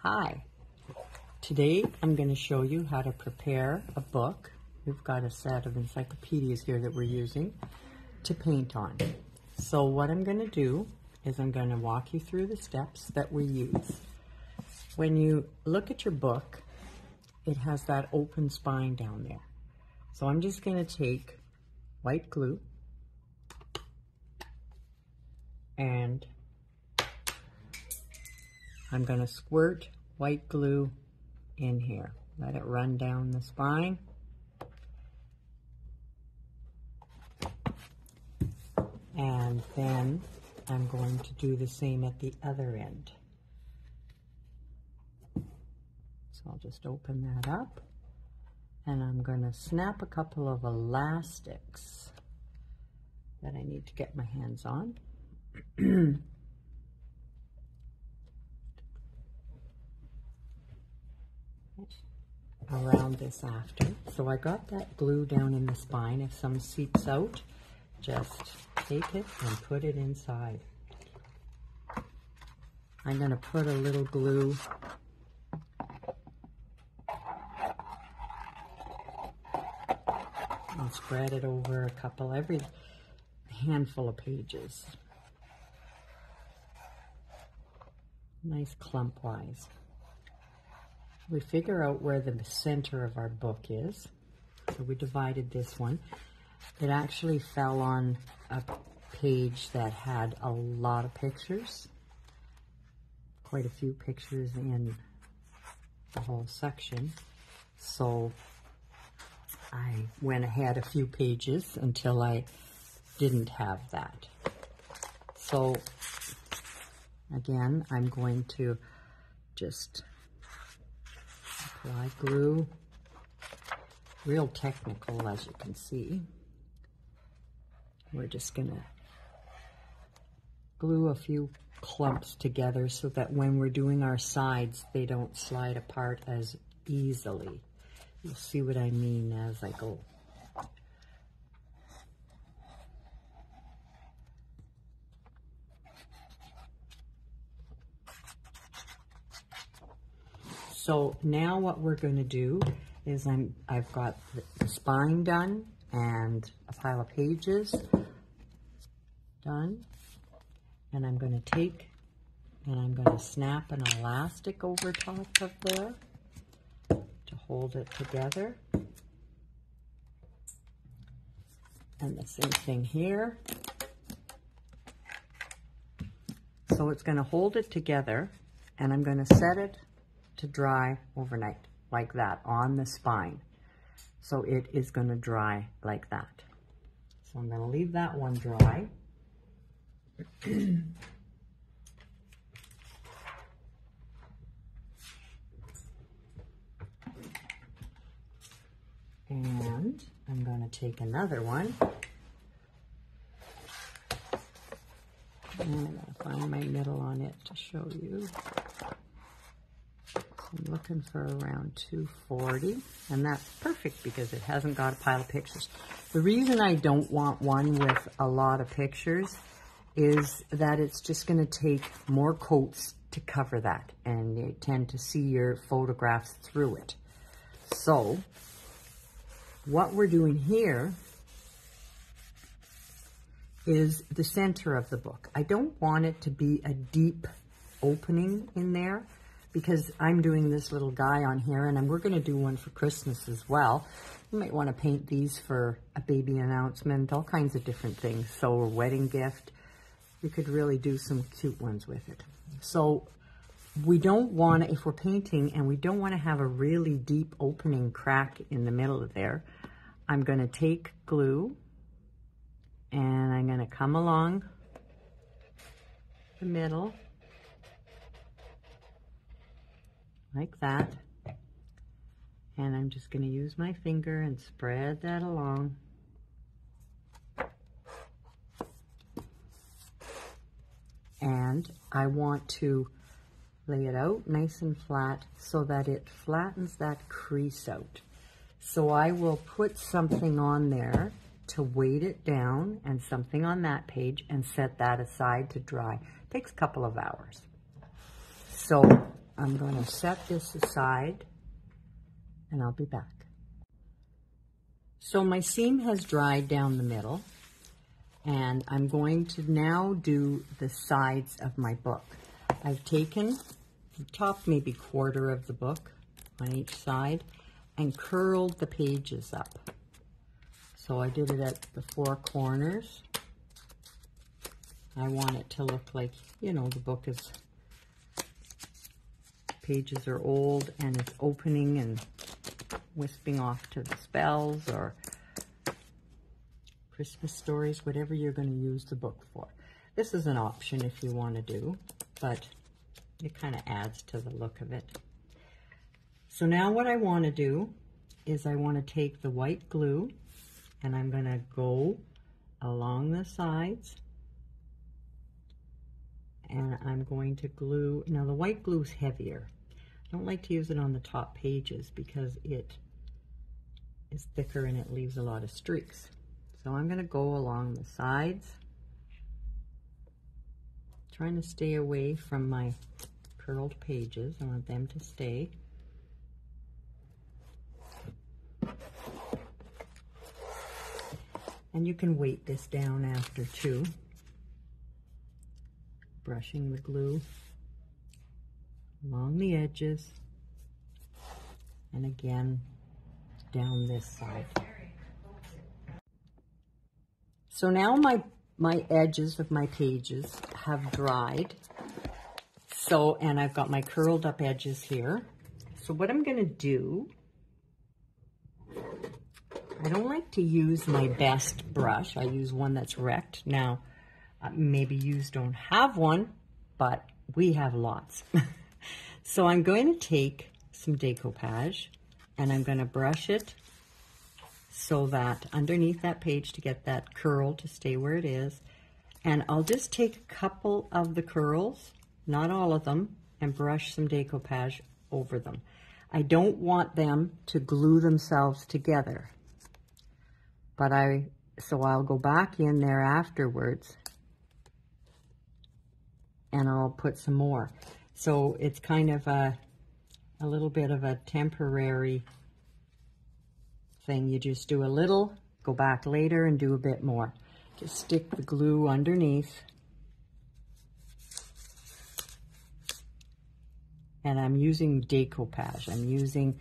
Hi, today I'm going to show you how to prepare a book. We've got a set of encyclopedias here that we're using to paint on. So what I'm going to do is I'm going to walk you through the steps that we use. When you look at your book, it has that open spine down there. So I'm just going to take white glue and I'm going to squirt white glue in here. Let it run down the spine. And then I'm going to do the same at the other end. So I'll just open that up and I'm going to snap a couple of elastics that I need to get my hands on. Around this after. So I got that glue down in the spine. If some seeps out, just take it and put it inside. I'm going to put a little glue and spread it over every handful of pages. Nice clump wise. We figure out where the center of our book is. So we divided this one. It actually fell on a page that had a lot of pictures. Quite a few pictures in the whole section. So I went ahead a few pages until I didn't have that. So again, I'm going to just apply glue, real technical as you can see. We're just gonna glue a few clumps together so that when we're doing our sides, they don't slide apart as easily. You'll see what I mean as I go. So now what we're going to do is I've got the spine done and a pile of pages done, and I'm going to take and I'm going to snap an elastic over top of there to hold it together, and the same thing here. So it's going to hold it together, and I'm going to set it to dry overnight like that on the spine. So it is going to dry like that. So I'm going to leave that one dry. And I'm going to take another one. And I'm going to find my middle on it to show you. I'm looking for around 240, and that's perfect because it hasn't got a pile of pictures. The reason I don't want one with a lot of pictures is that it's just going to take more coats to cover that, and you tend to see your photographs through it. So what we're doing here is the center of the book. I don't want it to be a deep opening in there, because I'm doing this little guy on here, and we're going to do one for Christmas as well. You might want to paint these for a baby announcement, all kinds of different things. So a wedding gift, you could really do some cute ones with it. So we don't want to, if we're painting and we don't want to have a really deep opening crack in the middle of there, I'm going to take glue and I'm going to come along the middle like that, and I'm just going to use my finger and spread that along. And I want to lay it out nice and flat so that it flattens that crease out. So I will put something on there to weight it down, and something on that page, and set that aside to dry. It takes a couple of hours. So I'm going to set this aside and I'll be back. So my seam has dried down the middle, and I'm going to now do the sides of my book. I've taken the top maybe quarter of the book on each side and curled the pages up. So I did it at the four corners. I want it to look like, you know, the book is, pages are old and it's opening and wisping off to the spells or Christmas stories, whatever you're going to use the book for. This is an option if you want to do, but it kind of adds to the look of it. So now what I want to do is I want to take the white glue and I'm going to go along the sides and I'm going to glue. Now the white glue is heavier. I don't like to use it on the top pages because it is thicker and it leaves a lot of streaks. So I'm going to go along the sides, trying to stay away from my curled pages. I want them to stay. And you can weight this down after too. Brushing the glue along the edges and again down this side. So now my edges of my pages have dried. So, and I've got my curled up edges here. So what I'm going to do, I don't like to use my best brush. I use one that's wrecked. Now, maybe you don't have one, but we have lots. So I'm going to take some decoupage and I'm going to brush it so that underneath that page to get that curl to stay where it is. And I'll just take a couple of the curls, not all of them, and brush some decoupage over them. I don't want them to glue themselves together, but so I'll go back in there afterwards and I'll put some more. So it's kind of a little bit of a temporary thing. You just do a little, go back later and do a bit more. Just stick the glue underneath. And I'm using decoupage. I'm using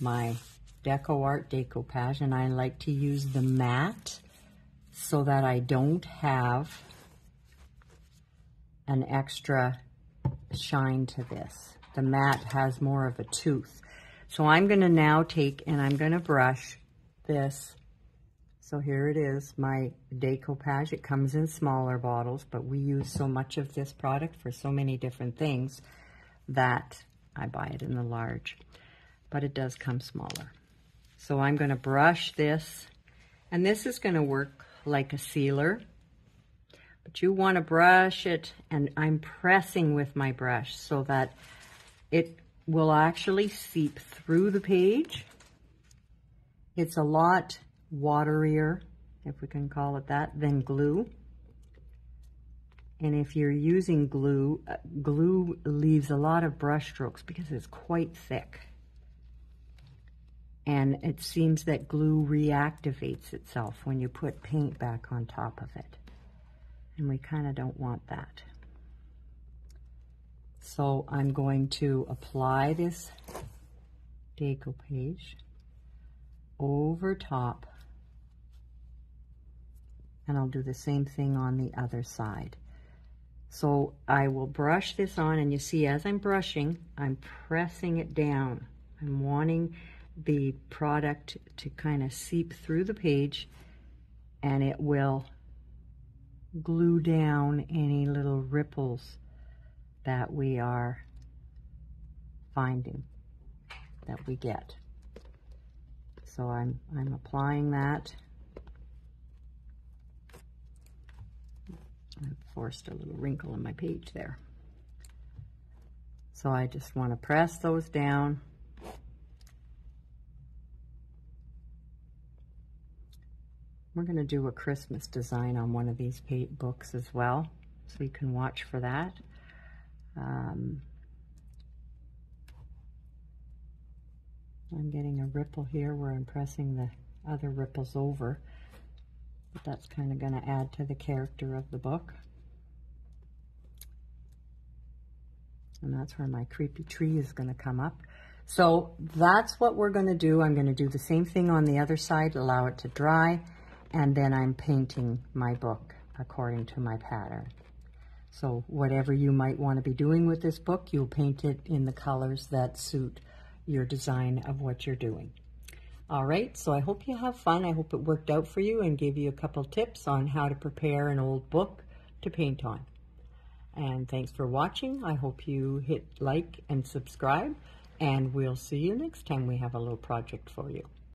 my DecoArt decoupage, and I like to use the matte so that I don't have an extra shine to this. The matte has more of a tooth. So I'm going to now take and I'm going to brush this. So here it is, my decoupage. It comes in smaller bottles, but we use so much of this product for so many different things that I buy it in the large, but it does come smaller. So I'm going to brush this, and this is going to work like a sealer, but you want to brush it, and I'm pressing with my brush so that it will actually seep through the page. It's a lot waterier, if we can call it that, than glue. And if you're using glue, glue leaves a lot of brush strokes because it's quite thick. And it seems that glue reactivates itself when you put paint back on top of it. And we kind of don't want that. So I'm going to apply this decoupage over top. And I'll do the same thing on the other side. So I will brush this on, and you see as I'm brushing, I'm pressing it down. I'm wanting the product to kind of seep through the page, and it will glue down any little ripples that we are finding, that we get. So I'm applying that. I forced a little wrinkle in my page there. So I just want to press those down. We're going to do a Christmas design on one of these books as well, so you can watch for that. I'm getting a ripple here where I'm pressing the other ripples over. But that's kind of going to add to the character of the book. And that's where my creepy tree is going to come up. So that's what we're going to do. I'm going to do the same thing on the other side, allow it to dry, and then I'm painting my book according to my pattern. So whatever you might want to be doing with this book, you'll paint it in the colors that suit your design of what you're doing. All right, so I hope you have fun. I hope it worked out for you and gave you a couple tips on how to prepare an old book to paint on. And thanks for watching. I hope you hit like and subscribe, and we'll see you next time we have a little project for you.